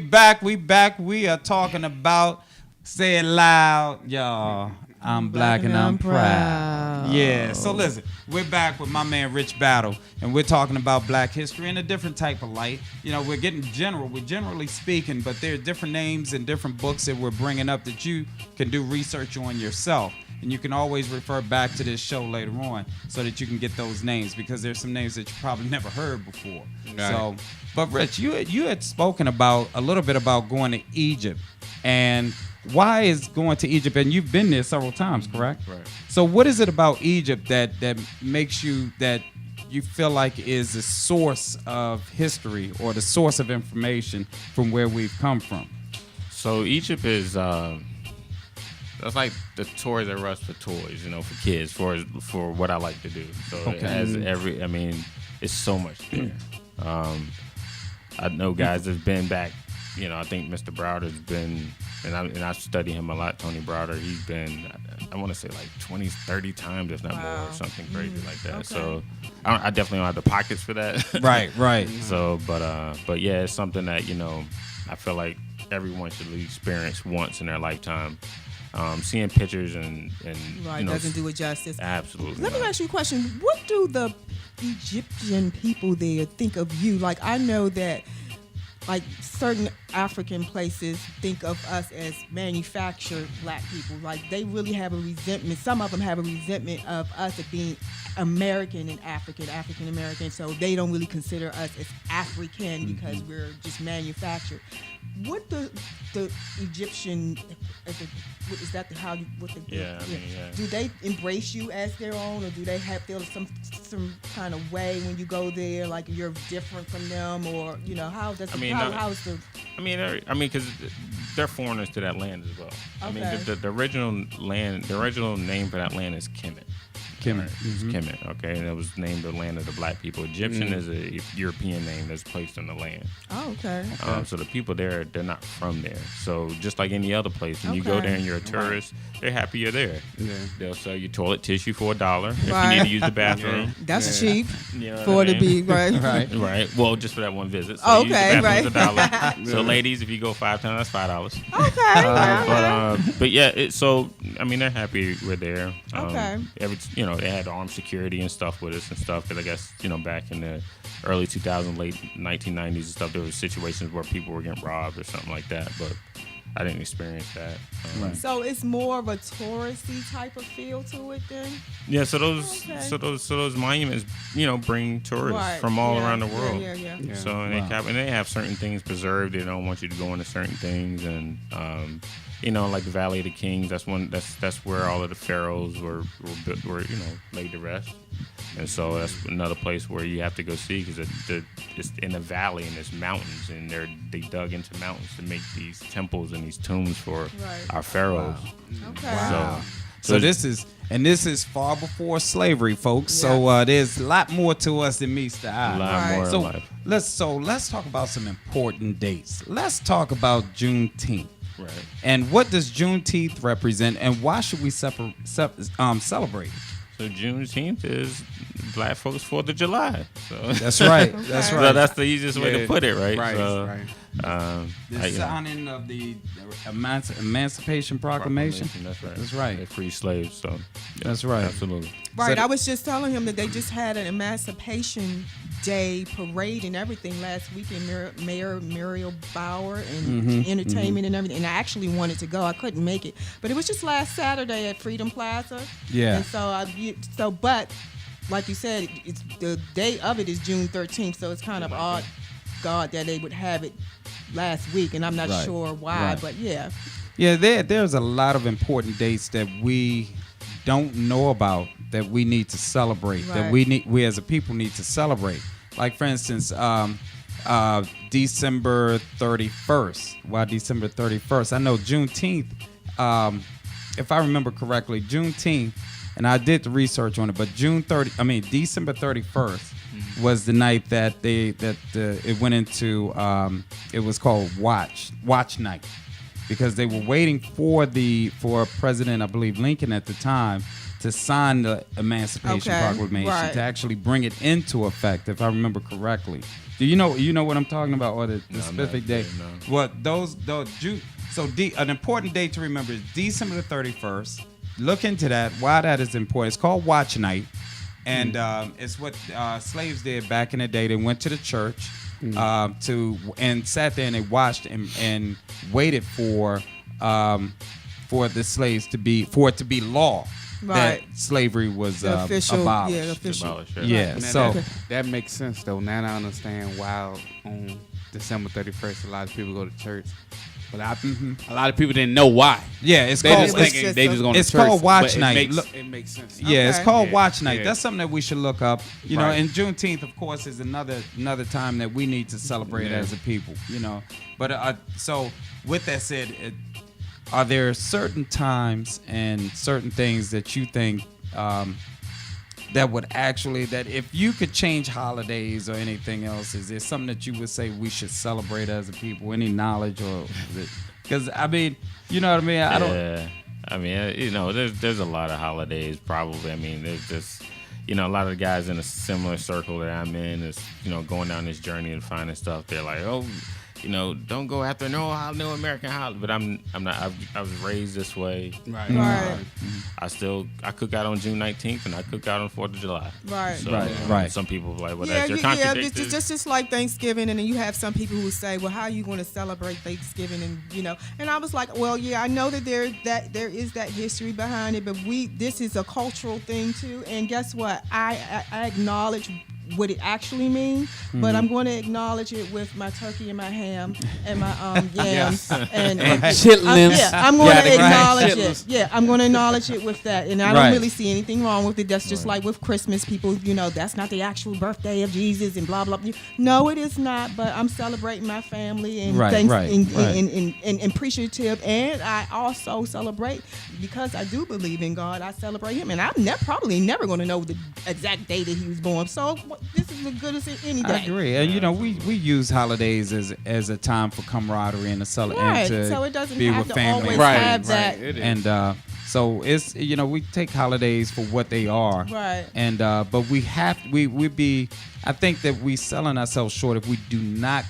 back. We are talking about, say it loud, y'all. I'm black and I'm proud. Yeah, so listen, we're back with my man Rich Battle, and we're talking about black history in a different type of light. You know, we're generally speaking, but there are different names and different books that we're bringing up that you can do research on yourself. and you can always refer back to this show later on so that you can get those names, because there's some names that you probably never heard before. Right. So, but Rich, you had spoken about a little bit about going to Egypt, and why is going to Egypt, and you've been there several times, correct? Right. So what is it about Egypt that makes you that you feel like is the source of history or the source of information from where we've come from? So Egypt is that's like the Toys R Us for toys, for kids, for what I like to do. So it has it's so much there. I know guys that's been back. I think Mr. Browder's been, and I study him a lot. Tony Browder, he's been, I want to say like 20, 30 times, if not more, or something crazy like that. Okay. So I definitely don't have the pockets for that. Right. So, but yeah, it's something that I feel like everyone should experience once in their lifetime. Seeing pictures and Right, doesn't do it justice. Absolutely. Let me ask you a question. What do the Egyptian people there think of you? Like, I know that like certain African places think of us as manufactured black people. Like, they really have a resentment. Some of them have a resentment of us as being American and African American. So they don't really consider us as African because we're just manufactured. What the Egyptian, is that how you, what they do? Yeah, yeah. Do they embrace you as their own, or do they feel some kind of way when you go there, like you're different from them, or how does how's the? Because they're foreigners to that land as well. Okay. The original name for that land is Kemet. Kemet. Right. It's Kemet, okay? And it was named the land of the black people. Egyptian is a European name that's placed on the land. Oh, okay. So the people there, they're not from there. So just like any other place, when you go there and you're a tourist, they're happy you're there. Yeah. They'll sell you toilet tissue for $1 if you need to use the bathroom. That's cheap for to be, right? Right. Well, just for that one visit. So you use the bathroom for $1. So ladies, if you go 5 times, that's $5. Okay. But yeah, they're happy we're there. Okay. They had armed security and stuff with us and stuff, because I guess back in the early 2000s, late 1990s and stuff, there were situations where people were getting robbed or something like that, but I didn't experience that. So it's more of a touristy type of feel to it then? Yeah, so those monuments, bring tourists from all around the world. Yeah. So and they have certain things preserved. They don't want you to go into certain things, and like the Valley of the Kings. That's where all of the pharaohs were laid to rest. And so that's another place where you have to go see, because it's in a valley and there's mountains, and they dug into mountains to make these temples and these tombs for our pharaohs. Wow. Okay. Wow. So this is far before slavery, folks. Yes. So there's a lot more to us than meets the eye. A lot more in life. Let's talk about some important dates. Let's talk about Juneteenth. Right. And what does Juneteenth represent, and why should we celebrate? So Juneteenth is Black folks' 4th of July. So that's right. That's right. So that's the easiest way to put it, right? Right. So, right. The signing of the Emancipation Proclamation. That's right. That's right. They free slaves. So that's right. Absolutely. Right. So I was just telling him that they just had an Emancipation Day parade and everything last weekend. Mayor Muriel Bauer and entertainment and everything. And I actually wanted to go. I couldn't make it, but it was just last Saturday at Freedom Plaza. Yeah. And but like you said, it's the day of it is June 13th, so it's kind of odd, God, that they would have it last week, and I'm not sure why, but yeah. Yeah, there's a lot of important dates that we don't know about that we need to celebrate, that we as a people need to celebrate. Like, for instance, December 31st. Why December 31st? I know Juneteenth, if I remember correctly, Juneteenth, and I did the research on it, but December 31st was the night that it went into, it was called Watch Night, because they were waiting for President, I believe Lincoln at the time, to sign the Emancipation Proclamation, to actually bring it into effect, if I remember correctly. Do you know what I'm talking about, or the specific date? No. Well, an important date to remember is December the 31st. Look into that, why that is important. It's called Watch Night, and it's what slaves did back in the day. They went to the church and sat there and they watched and waited for for the slaves to be law. Right. That slavery was The official, abolished. yeah, the official. Abolished, yeah. Yeah, Now so that makes sense though. Now I understand why on December 31st a lot of people go to church, but a lot of people didn't know why. yeah, it's They called just thinking they just going to it's church. called Watch but Night. It makes sense. Yeah, it's Okay. called Yeah, Watch Night. yeah. That's something that we should look up. You know, Right. and Juneteenth, of course, is another time that we need to celebrate Yeah. as a people. You know, but so with that said, are there certain times and certain things that you think that would actually, that if you could change holidays or anything else, is there something that you would say we should celebrate as a people? Any knowledge or because I mean, you know what I mean? I don't. Yeah. I mean, you know, there's a lot of holidays probably. I mean, there's just, you know, a lot of the guys in a similar circle that I'm in is, you know, going down this journey and finding stuff. They're like, oh, you know, don't go after no American holiday. But I'm not. I was raised this way. Right. Right. I cook out on June 19th and I cook out on 4th of July. Right. So, Right. Some people are like, well, Yeah, that's your yeah, contradiction. just like Thanksgiving, and then you have some people who say, "Well, how are you going to celebrate Thanksgiving?" And you know, and I was like, "Well, yeah, I know that there is that history behind it, but this is a cultural thing too." And guess what? I acknowledge what it actually means, but I'm going to acknowledge it with my turkey and my ham and my yams and chitlins. I'm going to Yeah, acknowledge chitlins. it. Yeah, I'm going to acknowledge it with that, and I Right. don't really see anything wrong with it. That's just like with Christmas, people, you know, that's not the actual birthday of Jesus and blah blah blah. No, it is not. But I'm celebrating my family and Right, thanks right, and appreciative, and I also celebrate because I do believe in God. I celebrate Him, and I'm probably never going to know the exact day that He was born. So this is as good as any day. I agree, and you know we use holidays as a time for camaraderie and to Right. and to So it doesn't be have with to family, always Right, have that. right. It is. and so it's, you know, we take holidays for what they are, Right. And but I think that we selling ourselves short if we do not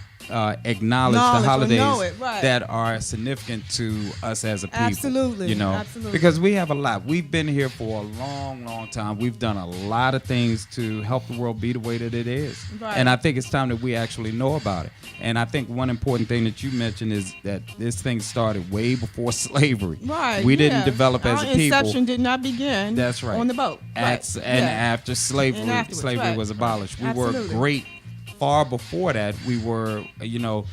acknowledge the Knowledge or holidays know it, right. that are significant to us as a people. Absolutely, You know, absolutely. because we have a lot. We've been here for a long, long time. We've done a lot of things to help the world be the way that it is. Right. And I think it's time that we actually know about it. And I think one important thing that you mentioned is that this thing started way before slavery. Right. We didn't yeah. develop as Our a people. inception did not begin. That's right. On the boat. And Right. after slavery, And afterwards, right. was abolished. We were Absolutely. great. Far before that, we were, you know,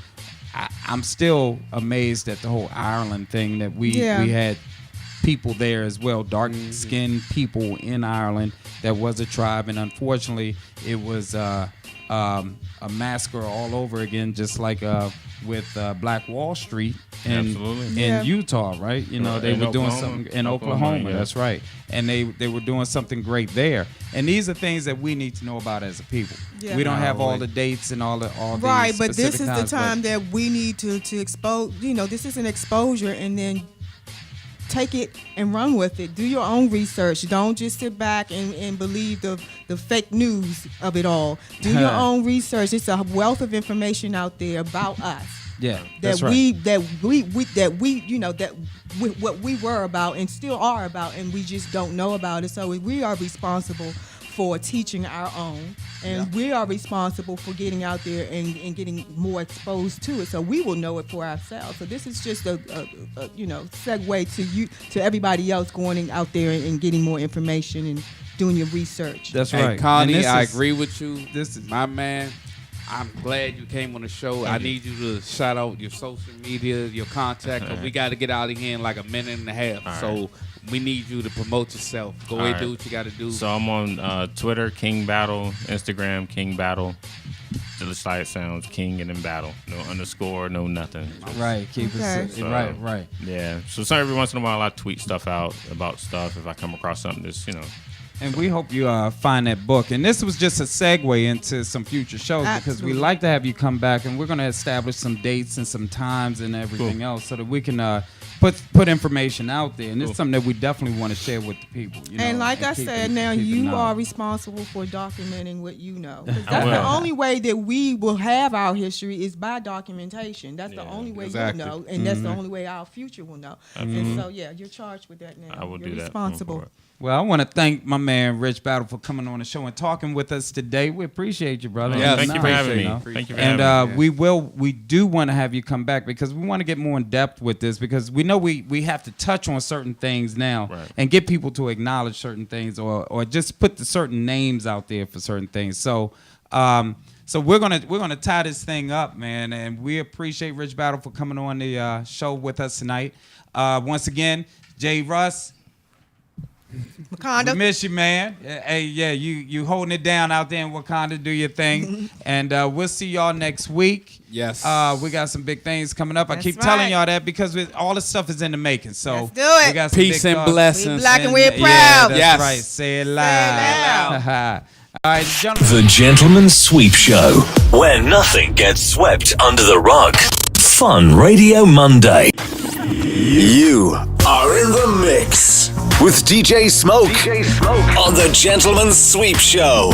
I'm still amazed at the whole Ireland thing that we had people there as well, dark-skinned people in Ireland that was a tribe, and unfortunately, it was a massacre all over again, just like with Black Wall Street Absolutely. in Utah, right? You know, they In were doing Oklahoma. something in Oklahoma. Yeah. That's right, and they were doing something great there. And these are things that we need to know about as a people. Yeah. We don't have all the dates and all Right, these but this specific is the times, but- time that we need to expose. You know, this is an exposure, and then take it and run with it. Do your own research. Don't just sit back and believe the fake news of it all. Do your own research. It's a wealth of information out there about us. Yeah, That that's right. what we were about and still are about, and we just don't know about it. So we are responsible for teaching our own, and we are responsible for getting out there and getting more exposed to it, so we will know it for ourselves. So this is just a segue to everybody else going out there and getting more information and doing your research. That's Hey, right. Connie, And this I is- agree with you. this is- my man. I'm glad you came on the show. I need you to shout out your social media, your contact, 'cause we got to get out of here in like a minute and a half. All So we need you to promote yourself. Go ahead, right. do what you got to do. So I'm on Twitter, King Battle, Instagram, King Battle. Just like it sounds, King and then Battle. No underscore, no nothing. Just- Right, keep Okay. it So, right. Yeah. So every once in a while I tweet stuff out about stuff if I come across something that's, you know. And we hope you find that book. And this was just a segue into some future shows because we Absolutely. like to have you come back, and we're going to establish some dates and some times and everything else so that we can put information out there. And it's something that we definitely want to share with the people. You know, And like I keep said, them- now keep them you are knowledge. responsible for documenting what you know. 'Cause I that's the will. only way that we will have our history is by documentation. That's the only way exactly. you'll know, and that's the only way our future will know. And so, yeah, you're charged with that now. I will you're do that. responsible. Well, I want to thank my man Rich Battle for coming on the show and talking with us today. We appreciate you, brother. Yeah, It's thank you for nice, having me. know. Thank you for And having me. we do want to have you come back because we want to get more in depth with this because we know we have to touch on certain things now and get people to acknowledge certain things or just put the certain names out there for certain things. So so we're gonna tie this thing up, man, and we appreciate Rich Battle for coming on the show with us tonight. Once again, Jay Russ, Wakanda. we miss you, man. Hey, yeah, you holding it down out there in Wakanda. Do your thing, and we'll see y'all next week. Yes. We got some big things coming up. I That's keep right. telling y'all that because all the stuff is in the making. So Let's do it. We got some Peace big and thoughts. blessings. We black and we're Yeah, proud. that's Yes. right. Say it loud. All right, gentlemen. The Gentleman's Sweep Show, where nothing gets swept under the rug. Fun Radio Monday. You are in the mix with DJ Smoke on the Gentleman's Sweep Show.